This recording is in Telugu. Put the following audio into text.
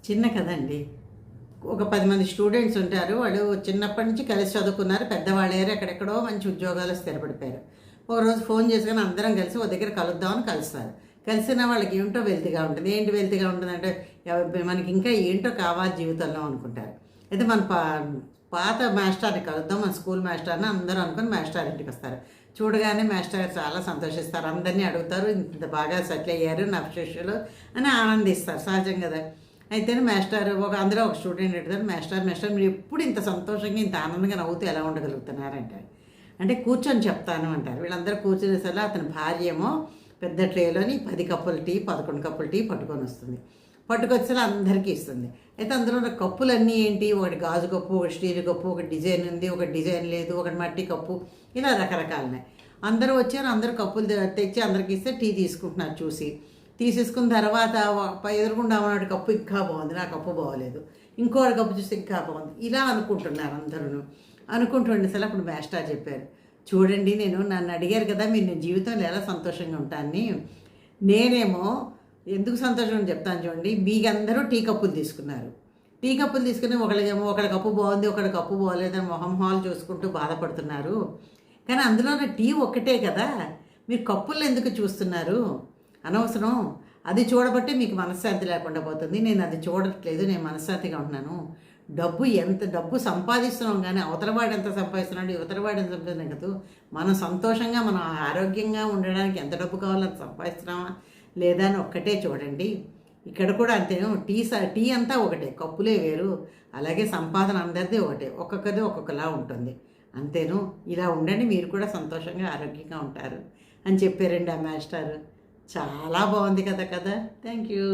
చిన్న కథ అండి. ఒక 10 మంది స్టూడెంట్స్ ఉంటారు. వాళ్ళు చిన్నప్పటి నుంచి కలిసి చదువుకున్నారు. పెద్దవాళ్ళయ్యారు. ఎక్కడెక్కడో మంచి ఉద్యోగాల్లో స్థిరపడిపోయారు. ఒకరోజు ఫోన్ చేసుకొని అందరం కలిసి ఒక దగ్గర కలుద్దామని కలుస్తారు. కలిసిన వాళ్ళకి ఏంటో వెల్తీగా ఉంటుంది. ఏంటి వెల్తీగా ఉంటుందంటే మనకి ఇంకా ఏంటో కావాలి జీవితంలో అనుకుంటారు. అయితే మన పాత మాస్టర్ని కలుద్దాం, మన స్కూల్ మాస్టర్ని అందరూ అనుకుని మాస్టర్ ఇంటికి వస్తారు. చూడగానే మాస్టర్ గారు చాలా సంతోషిస్తారు. అందరినీ అడుగుతారు, ఇంత బాగా సెటిల్ అయ్యారు నా శిష్యులు అని ఆనందిస్తారు. సహజం కదా. అయితే మాస్టర్ అందులో ఒక స్టూడెంట్ అడుగుతారు, మాస్టర్ మీరు ఎప్పుడు ఇంత సంతోషంగా ఇంత ఆనందంగా నవ్వుతూ ఎలా ఉండగలుగుతున్నారంటారు. అంటే కూర్చొని చెప్తాను అంటారు. వీళ్ళందరూ కూర్చునేసరికి అతని భార్య ఏమో పెద్ద ట్రేలోని 10 కప్పులు టీ 11 కప్పులు టీ పట్టుకొని వస్తుంది. పట్టుకొచ్చేలా అందరికీ ఇస్తుంది. అయితే అందులో ఉన్న కప్పులన్నీ ఏంటి, ఒకటి గాజు కప్పు, ఒకటి స్టీల్ కప్పు, ఒకటి డిజైన్ ఉంది, ఒకటి డిజైన్ లేదు, ఒకటి మట్టి కప్పు, ఇలా రకరకాలున్నాయి. అందరూ వచ్చారు, అందరూ కప్పులు తెచ్చి అందరికి ఇస్తే టీ తీసుకుంటున్నారు. తీసేసుకున్న తర్వాత ఎదురుకుండా ఉన్నాడు కప్పు ఇంకా బాగుంది, నా కప్పు బాగోలేదు, ఇంకోటి కప్పు చూస్తే ఇంకా బాగుంది, ఇలా అనుకుంటున్నారు అందరూ. అనుకుంటుండేసరి అప్పుడు మాస్టర్ చెప్పారు, చూడండి నన్ను అడిగారు కదా మీరు నేను జీవితంలో ఎలా సంతోషంగా ఉంటానని. నేనేమో ఎందుకు సంతోషం చెప్తాను చూడండి. మీకందరూ టీ కప్పులు తీసుకున్నారు. టీ కప్పులు తీసుకుని ఒకళ్ళ కప్పు బాగుంది, ఒకళ్ళ కప్పు బాగోలేదని మొహం హాల్ చూసుకుంటూ బాధపడుతున్నారు. కానీ అందులో టీ ఒక్కటే కదా, మీరు కప్పులు ఎందుకు చూస్తున్నారు? అనవసరం. అది చూడబట్టే మీకు మనశ్శాంతి లేకుండా పోతుంది. నేను అది చూడట్లేదు, నేను మనశ్శాంతిగా ఉంటున్నాను. ఎంత డబ్బు సంపాదిస్తున్నాం కానీ అవతలవాడు ఎంత సంపాదిస్తున్నాడు, యువతలవాడు ఎంత సంపాదిస్తున్నాడు కదా. మనం సంతోషంగా మనం ఆరోగ్యంగా ఉండడానికి ఎంత డబ్బు కావాలో అంత సంపాదిస్తున్నామా లేదా అని ఒక్కటే చూడండి. ఇక్కడ కూడా అంతేను. టీ అంతా ఒకటే, కప్పులే వేరు. అలాగే సంపాదన అందరిది ఒకటే, ఒక్కొక్కరిది ఒక్కొక్కలా ఉంటుంది. అంతేను. ఇలా ఉండండి, మీరు కూడా సంతోషంగా ఆరోగ్యంగా ఉంటారు అని చెప్పారండి ఆ మాస్టారు. చాలా బాగుంది కదా. Thank you.